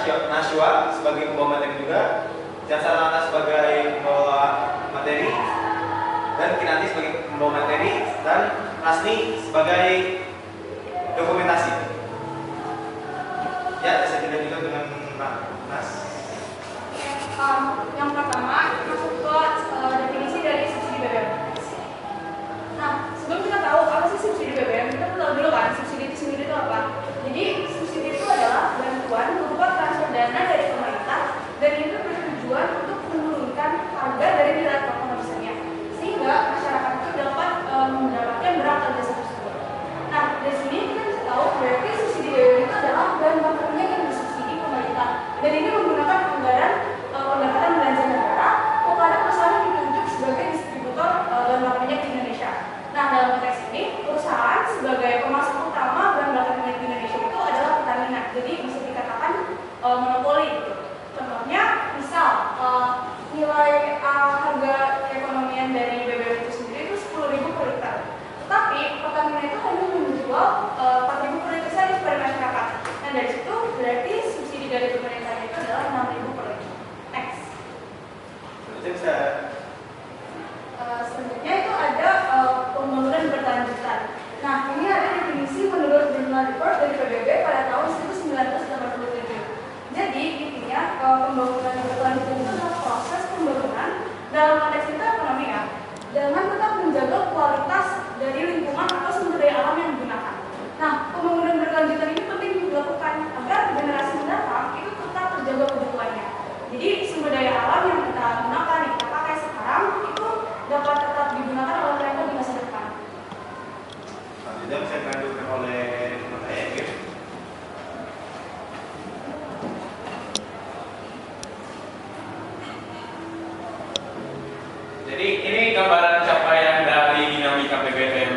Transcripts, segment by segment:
Nashwa sebagai pembawa materi juga, Jasa Lana sebagai pembawa materi, dan Kinanti sebagai pembawa materi, dan Nasni sebagai dokumentasi. Ya, saya tidak juga dengan Nas. Yang pertama masuk ke definisi dari subsidi BBM. Nah, sebelum kita tahu apa sih subsidi BBM, kita tahu dulu kan subsidi itu sendiri itu apa. Jadi subsidi itu adalah bantuan berupa transfer dana dari pemerintah dan itu bertujuan untuk menurunkan harga dari nilai produksinya sehingga masyarakat itu dapat mendapatkan barang atau jasa tersebut. Nah, dari sini kita bisa tahu berarti subsidi BBM itu adalah bahan bakar minyak yang disubsidi pemerintah dan ini menggunakan anggaran pendapatan belanja negara kepada perusahaan yang ditunjuk sebagai distributor bahan bakar minyak di Indonesia. Nah, dalam konteks ini, perusahaan sebagai pemasok utama bahan bakar minyak di Indonesia itu adalah Pertamina. Jadi bisa dikatakan monopoli gitu. Contohnya, misal nilai harga keekonomian dari BBM itu sendiri itu 10.000 per liter. Tetapi Pertamina itu hanya menjual 4.000 per liter saja kepada masyarakat. Nah, dari situ berarti subsidi dari pemerintah itu adalah 6.000 per liter. Next. Selanjutnya itu ada pembangunan berkelanjutan. Nah, ini ada definisi menurut Journal Report dari PBB pada tahun 1987. Jadi, intinya pembangunan berkelanjutan itu adalah proses pembangunan dalam konteks kita ekonomi ya, dengan tetap menjaga kualitas dari lingkungan atau sumber daya alam yang digunakan. Nah, pembangunan berkelanjutan ini penting dilakukan agar generasi mendatang itu tetap terjaga kebutuhannya. Jadi, sumber daya alam yang kita gunakan, yang kita pakai sekarang itu dapat tetap digunakan oleh mereka di masa depan. Selanjutnya bisa dilanjutkan oleh Egir. Jadi ini gambaran capaian dari dinamika BBM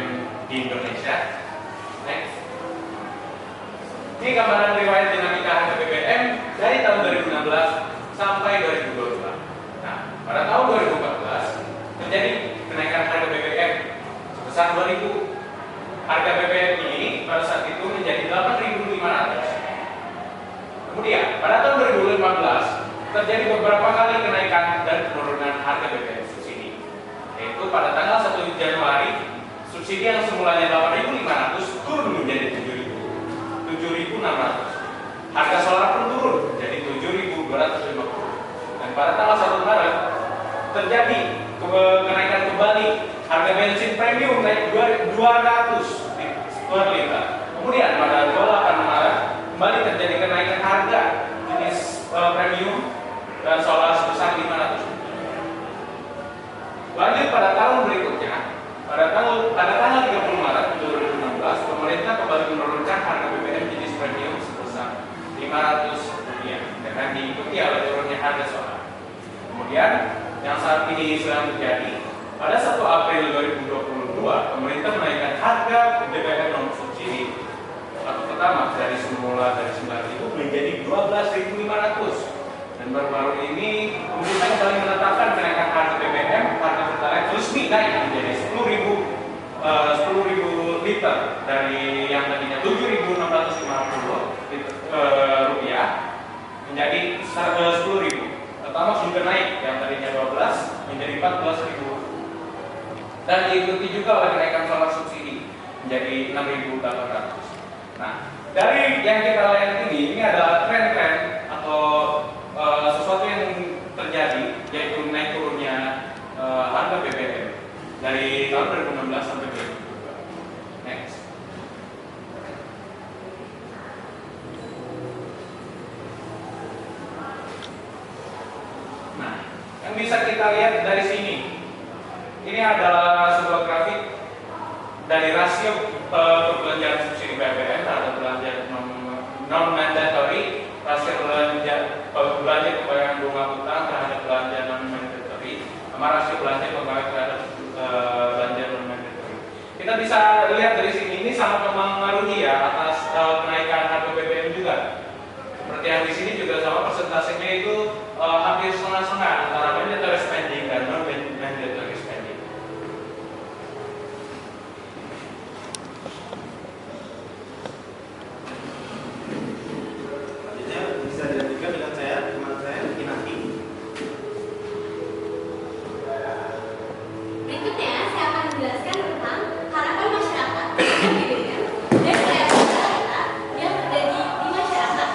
di Indonesia. Next. Ini gambaran riwayat dinamika harga BBM dari tahun 2016 sampai 2022. Nah, pada tahun 2014 terjadi kenaikan harga BBM sebesar 2.000. Harga BBM ini pada saat itu menjadi 8.500. Kemudian pada tahun 2015 terjadi beberapa kali kenaikan dan penurunan harga BBM subsidi, yaitu pada tanggal 1 Januari subsidi yang semulanya 8.500 turun menjadi 7.600. Harga solar pun turun menjadi 7.250. Dan pada tanggal 1 Maret terjadi kenaikan kembali, harga bensin premium naik 200 per liter. Kemudian pada 28 Maret kembali terjadi kenaikan harga jenis premium dan solar sebesar 500. Lanjut pada tahun berikutnya, pada tanggal 30 Maret 2016 pemerintah kembali menurunkan harga BBM jenis premium sebesar Rp500 dengan diikuti oleh turunnya harga solar. Kemudian yang saat ini sedang terjadi, pada 1 April 2022 pemerintah menaikkan harga BBM non subsidi atau pertama dari semula dari 9.000 menjadi 12.500. Dan baru-baru ini pemerintah kembali menetapkan kenaikan harga BBM, harga pertalite resmi naik menjadi 10.000 liter dari yang tadinya 7.650 rupiah menjadi 10.000. Pertama sudah naik yang tadinya 12 menjadi 14.000 dan diikuti juga oleh kenaikan solar subsidi menjadi 6.800. Nah, dari yang kita lihat ini adalah tren-tren atau sesuatu yang terjadi, yaitu naik turunnya harga BBM dari tahun 2016 sampai 2022. Next. Nah, yang bisa kita lihat dari sini, ini adalah sebuah grafik dari rasio perbelanjaan subsidi BBM terhadap belanja non-mandatory, rasio belanja pembayaran bunga utang terhadap belanja non-mandatory, sama rasio belanja pegawai terhadap belanja non-mandatory. Kita bisa lihat dari sini ini sangat mempengaruhi ya atas kenaikan harga BBM juga. Seperti yang di sini juga sama, persentasenya itu hampir setengah-setengah antara mandatory spending dan non-mandatory spending. Selanjutnya bisa dilanjutkan Berikutnya, saya akan menjelaskan tentang harapan masyarakat terhadap BBM dan realita yang terjadi di masyarakat.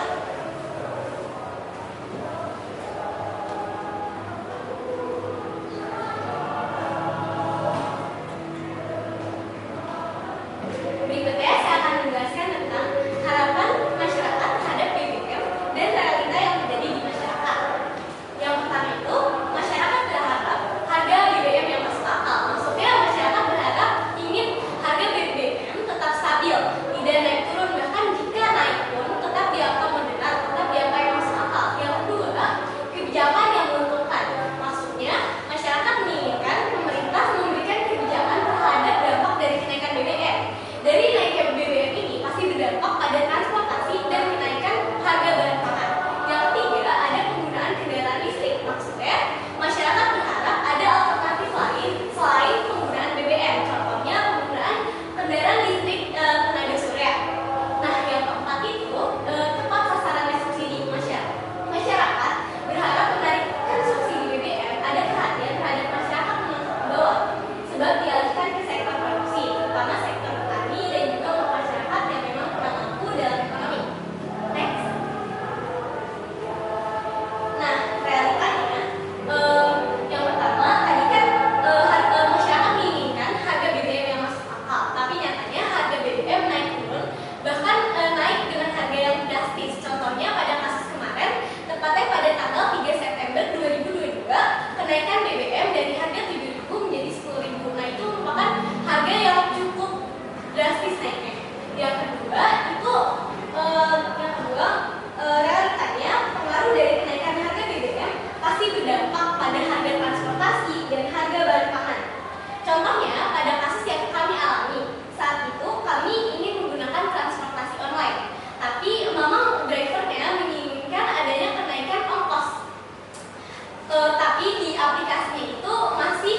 Berikutnya, saya akan menjelaskan tentang harapan masyarakat terhadap BBM dan realita yang terjadi di masyarakat. Yang pertama itu, masyarakat berharap harga BBM yang masuk akal. Maksudnya, masyarakat berharap ingin harga BBM tetap stabil, tidak naik turun. Bahkan jika naik pun tetap di angka moderat, tetap di angka yang masuk akal. Yang kedua, kebijakan yang menguntungkan. Maksudnya, masyarakat menginginkan pemerintah memberikan kebijakan terhadap dampak dari kenaikan BBM. Dari naiknya BBM ini pasti berdampak pada transportasi dan menaikkan harga bahan pangan. Yang ketiga, ada penggunaan kendaraan listrik. Maksudnya, masyarakat berharap ada alternatif lain selain penggunaan BBM. Contohnya, penggunaan kendaraan listrik tenaga surya. Nah, yang keempat itu tepat sasarannya subsidi masyarakat. Masyarakat berharap menarikkan subsidi BBM ada perhatian terhadap masyarakat menengah ke bawah, sebab dialihkan ke sektor produksi, terutama sektor petani dan juga untuk masyarakat yang memang kurang mampu dalam ekonomi. Next. Nah, realitanya, yang pertama tadi kan masyarakat menginginkan harga BBM yang masuk akal, tapi nyatanya harga BBM naik turun, bahkan naik dengan harga yang drastis. Contohnya pada kasus kemarin, tepatnya pada tanggal 3 September 2022, kenaikan BBM dari harga 7.000 menjadi 10.000. Nah, itu merupakan harga yang cukup drastis naiknya. Yang kedua, realitanya pengaruh dari kenaikan harga BBM pasti berdampak pada harga transportasi dan harga bahan pangan. Contohnya, pada kasus yang kami alami, saat itu kami ingin menggunakan transportasi online, tapi memang drivernya menginginkan adanya kenaikan ongkos. Tapi di aplikasinya itu masih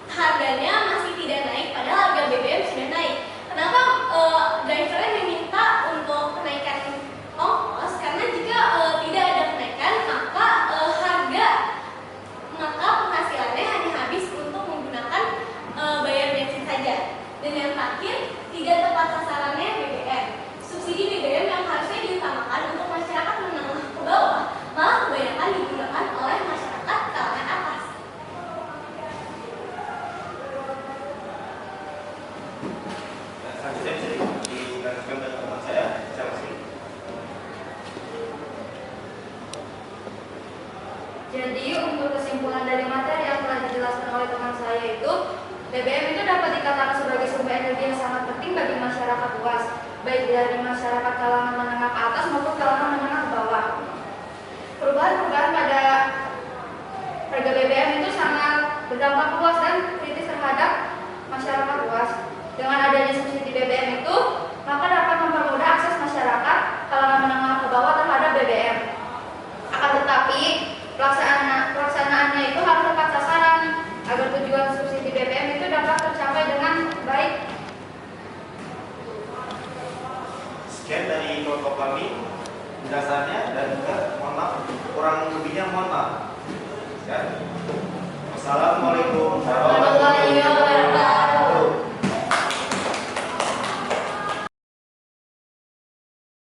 harganya masih tidak naik, padahal harga BBM sudah naik. Kenapa drivernya meminta untuk kenaikan ongkos? Karena jika tidak ada kenaikan, maka penghasilannya hanya habis untuk menggunakan bayar bensin saja. Dan yang terakhir, tidak tepat sasarannya BBM. Subsidi BBM yang harusnya diutamakan untuk masyarakat menengah ke bawah, malah kebanyakan digunakan oleh masyarakat kalangan atas. Dan selanjutnya bisa dilanjutkan dengan teman saya, siapa sih? Jadi untuk kesimpulan dari materi yang telah dijelaskan oleh teman saya itu, BBM itu dapat dikatakan sebagai sumber energi yang sangat penting bagi masyarakat luas, baik dari masyarakat kalangan menengah ke atas maupun kalangan menengah ke bawah. Perubahan-perubahan pada harga BBM itu sangat berdampak luas dan kritis terhadap masyarakat luas. Dengan adanya subsidi BBM itu, maka dapat mempermudah akses masyarakat kalangan menengah ke bawah terhadap BBM. Akan tetapi, pelaksanaannya itu harus tepat sasaran agar tujuan subsidi BBM itu dapat tercapai dengan baik. Sekian dari kelompok kami penjelasannya, dan juga mohon maaf kurang lebihnya mohon maaf.